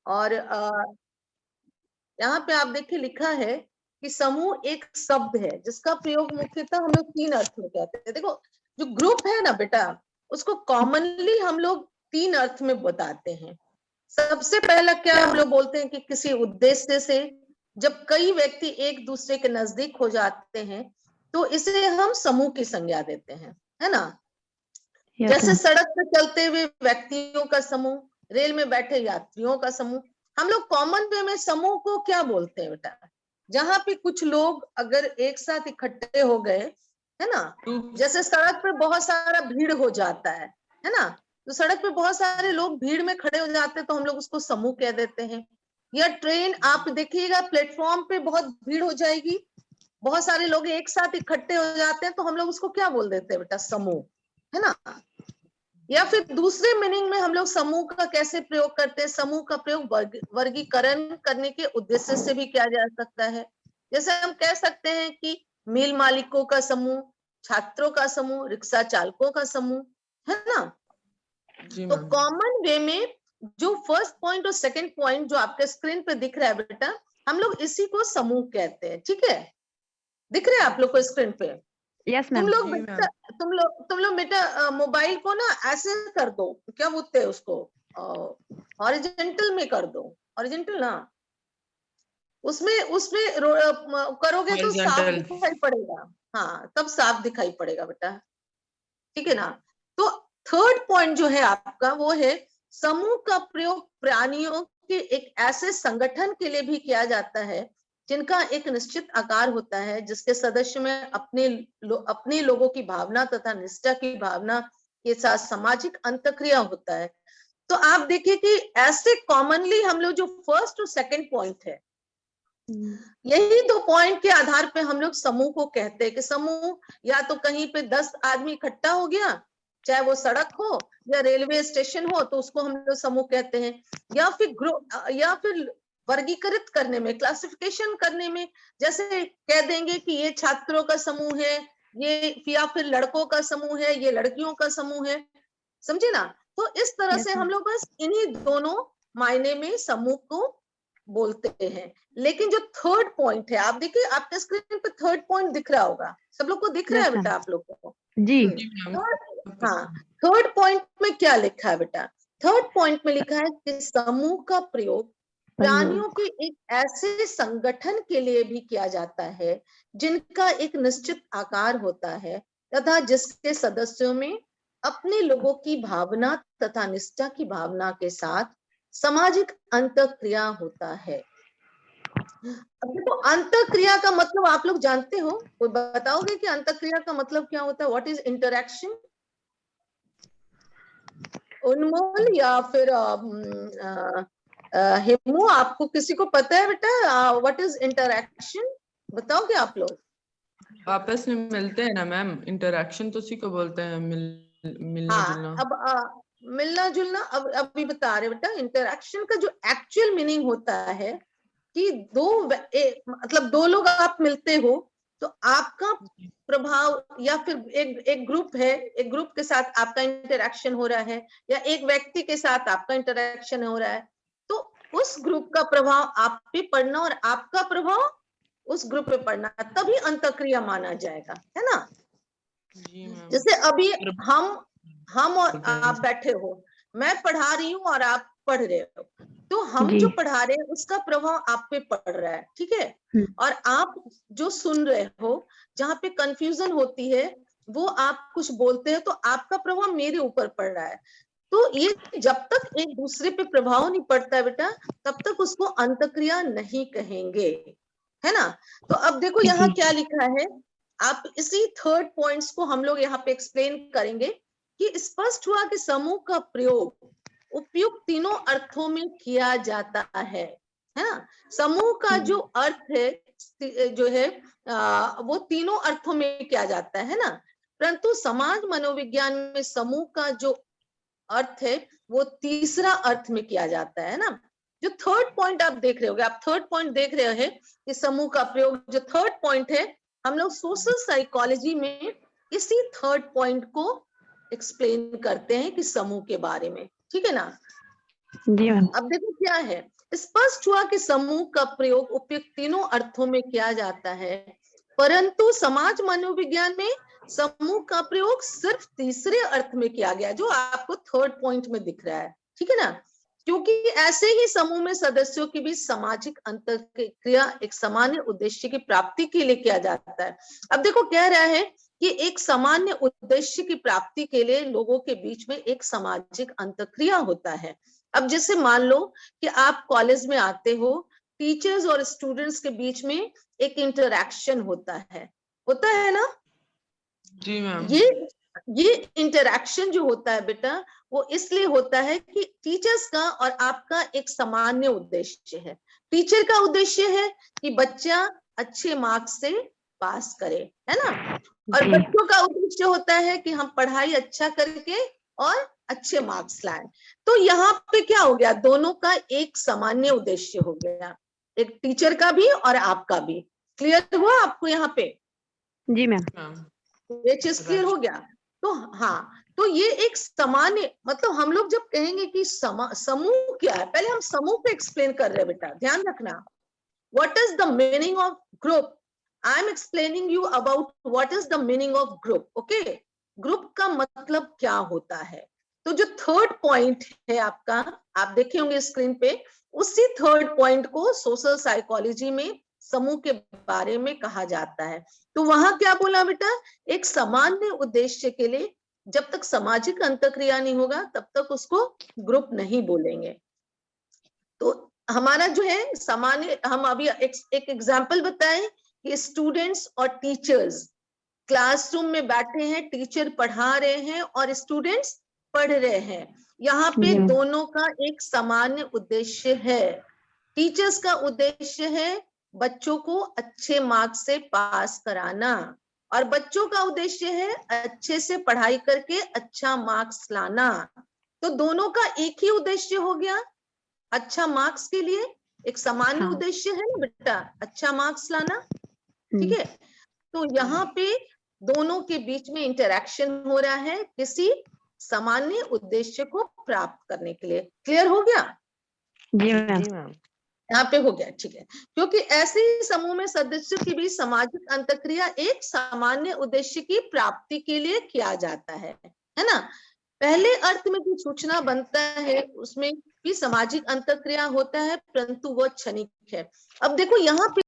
और यहाँ पे आप देखिए लिखा है कि समूह एक शब्द है जिसका प्रयोग मुख्यतः हम लोग 3 अर्थ में कहते हैं। देखो जो ग्रुप है ना बेटा, उसको कॉमनली हम लोग 3 अर्थ में बताते हैं। सबसे पहला क्या हम लोग बोलते हैं कि किसी उद्देश्य से जब कई व्यक्ति एक दूसरे के नजदीक हो जाते हैं तो इसे हम समूह की संज्ञा देते हैं, है ना। जैसे सड़क पर चलते हुए व्यक्तियों का समूह, रेल में बैठे यात्रियों का समूह। हम लोग कॉमन वे में समूह को क्या बोलते हैं बेटा, जहां पे कुछ लोग अगर एक साथ इकट्ठे हो गए, है ना। जैसे सड़क पे बहुत सारा भीड़ हो जाता है ना, तो सड़क पे बहुत सारे लोग भीड़ में खड़े हो जाते हैं तो हम लोग उसको समूह कह देते हैं। या ट्रेन आप देखिएगा प्लेटफॉर्म पे बहुत भीड़ हो जाएगी, बहुत सारे लोग एक साथ इकट्ठे हो जाते हैं तो हम लोग उसको क्या बोल देते हैं बेटा, समूह, है ना। या फिर दूसरे मीनिंग में हम लोग समूह का कैसे प्रयोग करते हैं, समूह का प्रयोग वर्गीकरण करने के उद्देश्य से भी किया जा सकता है। जैसे हम कह सकते हैं कि मिल मालिकों का समूह, छात्रों का समूह, रिक्शा चालकों का समूह, है ना। तो कॉमन वे में जो फर्स्ट पॉइंट और सेकंड पॉइंट जो आपके स्क्रीन पे दिख रहा है बेटा, हम लोग इसी को समूह कहते हैं, ठीक है। दिख रहे हैं आप लोग को स्क्रीन पे? यस तुम मैम। लोग बेटा, तुम लोग बेटा मोबाइल को ना ऐसे कर दो, क्या बोलते हैं उसको, हॉरिजॉन्टल में कर दो, हॉरिजॉन्टल ना, उसमें उसमें करोगे तो साफ दिखाई पड़ेगा। हाँ तब साफ दिखाई पड़ेगा बेटा, ठीक है ना। तो थर्ड पॉइंट जो है आपका वो है समूह का प्रयोग प्राणियों के एक ऐसे संगठन के लिए भी किया जाता है जिनका एक निश्चित आकार होता है, जिसके सदस्य में अपने लोगों की भावना तथा निष्ठा की भावना के साथ सामाजिक अंतःक्रिया होता है। तो आप देखिए कि ऐसे कॉमनली हम लोग जो फर्स्ट और सेकंड पॉइंट है, यही 2 पॉइंट के आधार पे हम लोग समूह को कहते हैं कि समूह या तो कहीं पे 10 आदमी इकट्ठा हो गया, चाहे वो सड़क हो या रेलवे स्टेशन हो, तो उसको हम लोग समूह कहते हैं। या फिर ग्रुप, या फिर वर्गीकृत करने में, क्लासिफिकेशन करने में, जैसे कह देंगे कि ये छात्रों का समूह है, ये या फिर लड़कों का समूह है, ये लड़कियों का समूह है, समझे ना। तो इस तरह से हम लोग बस इन्हीं दोनों मायने में समूह को बोलते हैं। लेकिन जो थर्ड पॉइंट है, आप देखिए आपके स्क्रीन पे थर्ड पॉइंट दिख रहा होगा, सब लोग को दिख रहा है बेटा आप लोग को? जी। हाँ, थर्ड पॉइंट में क्या लिखा है बेटा, थर्ड पॉइंट में लिखा है कि समूह का प्रयोग प्राणियों के एक ऐसे संगठन के लिए भी किया जाता है जिनका एक निश्चित आकार होता है तथा जिसके सदस्यों में अपने लोगों की भावना तथा निष्ठा की भावना के साथ सामाजिक अंतःक्रिया होता है। अब देखो अंतःक्रिया का मतलब आप लोग जानते हो, कोई बताओगे कि अंतःक्रिया का मतलब क्या होता है? What is interaction? उन्मोल या फिर हेमू, आपको किसी को पता है बेटा व्हाट इज इंटरैक्शन? बताओगे आप लोग? आपस में मिलते हैं ना मैम, इंटरैक्शन तो उसी को बोलते हैं, मिलना जुलना। अब मिलना जुलना, अब अभी बता रहे बेटा, इंटरैक्शन का जो एक्चुअल मीनिंग होता है कि मतलब 2 लोग आप मिलते हो तो आपका प्रभाव, या फिर एक ग्रुप है, एक ग्रुप के साथ आपका इंटरैक्शन हो रहा है, या एक व्यक्ति के साथ आपका इंटरैक्शन हो रहा है, तो उस ग्रुप का प्रभाव आप पे पड़ना और आपका प्रभाव उस ग्रुप पे पड़ना, तभी अंतःक्रिया माना जाएगा, है ना। जैसे अभी हम और आप बैठे हो, मैं पढ़ा रही हूँ और आप पढ़ रहे हो, तो हम जो पढ़ा रहे हैं उसका प्रभाव आप पे पड़ रहा है, ठीक है। और आप जो सुन रहे हो, जहाँ पे कंफ्यूजन होती है, वो आप कुछ बोलते हैं तो आपका प्रभाव मेरे ऊपर पड़ रहा है। तो ये जब तक एक दूसरे पे प्रभाव नहीं पड़ता है बेटा, तब तक उसको अंतःक्रिया नहीं कहेंगे, है ना। तो अब देखो यहाँ क्या लिखा है, आप इसी थर्ड पॉइंट्स को हम लोग यहाँ पे एक्सप्लेन करेंगे कि स्पष्ट हुआ कि समूह का प्रयोग उपयुक्त तीनों अर्थों में किया जाता है ना। समूह का जो अर्थ है जो है वो तीनों अर्थों में किया जाता है ना, परंतु समाज मनोविज्ञान में समूह का जो अर्थ है वो तीसरा अर्थ में किया जाता है ना। जो थर्ड पॉइंट आप देख रहे होगे, आप थर्ड पॉइंट देख रहे हैं कि समूह का प्रयोग, जो थर्ड पॉइंट है, हम लोग सोशल साइकोलॉजी में इसी थर्ड पॉइंट को एक्सप्लेन करते हैं कि समूह के बारे में, ठीक है ना। जी मैम। अब देखो क्या है, स्पष्ट हुआ कि समूह का प्रयोग उपयुक्त तीनों अर्थों में किया जाता है, परंतु समाज मनोविज्ञान में समूह का प्रयोग सिर्फ तीसरे अर्थ में किया गया, जो आपको थर्ड पॉइंट में दिख रहा है, ठीक है ना। क्योंकि ऐसे ही समूह में सदस्यों के बीच सामाजिक अंतरक्रिया एक सामान्य उद्देश्य की प्राप्ति के लिए किया जाता है। अब देखो कह रहा है कि एक सामान्य उद्देश्य की प्राप्ति के लिए लोगों के बीच में एक सामाजिक अंतरक्रिया होता है। अब जैसे मान लो कि आप कॉलेज में आते हो, टीचर्स और स्टूडेंट्स के बीच में एक इंटरैक्शन होता है ना। जी मैम। ये इंटरैक्शन जो होता है बेटा, वो इसलिए होता है कि टीचर्स का और आपका एक सामान्य उद्देश्य है। टीचर का उद्देश्य है कि बच्चा अच्छे मार्क्स से पास करे, है ना, और जी। बच्चों का उद्देश्य होता है कि हम पढ़ाई अच्छा करके और अच्छे मार्क्स लाएं। तो यहाँ पे क्या हो गया, दोनों का एक सामान्य उद्देश्य हो गया, एक टीचर का भी और आपका भी। क्लियर हुआ आपको यहाँ पे? जी मैम। ये चीज क्लियर हो गया। तो हाँ, तो ये एक सामान्य, मतलब हम लोग जब कहेंगे कि समूह क्या है, पहले हम समूह को एक्सप्लेन कर रहे हैं बेटा, ध्यान रखना। What is the meaning of group? I am explaining you about what is the meaning of group. Okay, group का मतलब क्या होता है। तो जो थर्ड पॉइंट है आपका, आप देखे होंगे स्क्रीन पे, उसी थर्ड पॉइंट को सोशल साइकोलॉजी में समूह के बारे में कहा जाता है। तो वहां क्या बोला बेटा, एक सामान्य उद्देश्य के लिए जब तक सामाजिक अंतरक्रिया नहीं होगा तब तक उसको ग्रुप नहीं बोलेंगे। तो हमारा जो है सामान्य, हम अभी एक एग्जांपल बताएं कि स्टूडेंट्स और टीचर्स क्लासरूम में बैठे हैं, टीचर पढ़ा रहे हैं और स्टूडेंट्स पढ़ रहे हैं। यहाँ पे जी। दोनों का एक सामान्य उद्देश्य है। टीचर्स का उद्देश्य है बच्चों को अच्छे मार्क्स से पास कराना, और बच्चों का उद्देश्य है अच्छे से पढ़ाई करके अच्छा मार्क्स लाना। तो दोनों का एक ही उद्देश्य हो गया, अच्छा मार्क्स के लिए एक सामान्य हाँ। उद्देश्य है ना बेटा, अच्छा मार्क्स लाना, ठीक हम्म। है। तो यहाँ पे दोनों के बीच में इंटरेक्शन हो रहा है किसी सामान्य उद्देश्य को प्राप्त करने के लिए। क्लियर हो गया? जी मैम। यहाँ पे हो गया, ठीक है। क्योंकि ऐसे ही समूह में सदस्यों के बीच सामाजिक अंतरक्रिया एक सामान्य उद्देश्य की प्राप्ति के लिए किया जाता है ना। पहले अर्थ में जो सूचना बनता है उसमें भी सामाजिक अंतरक्रिया होता है, परंतु वह क्षणिक है। अब देखो यहाँ पे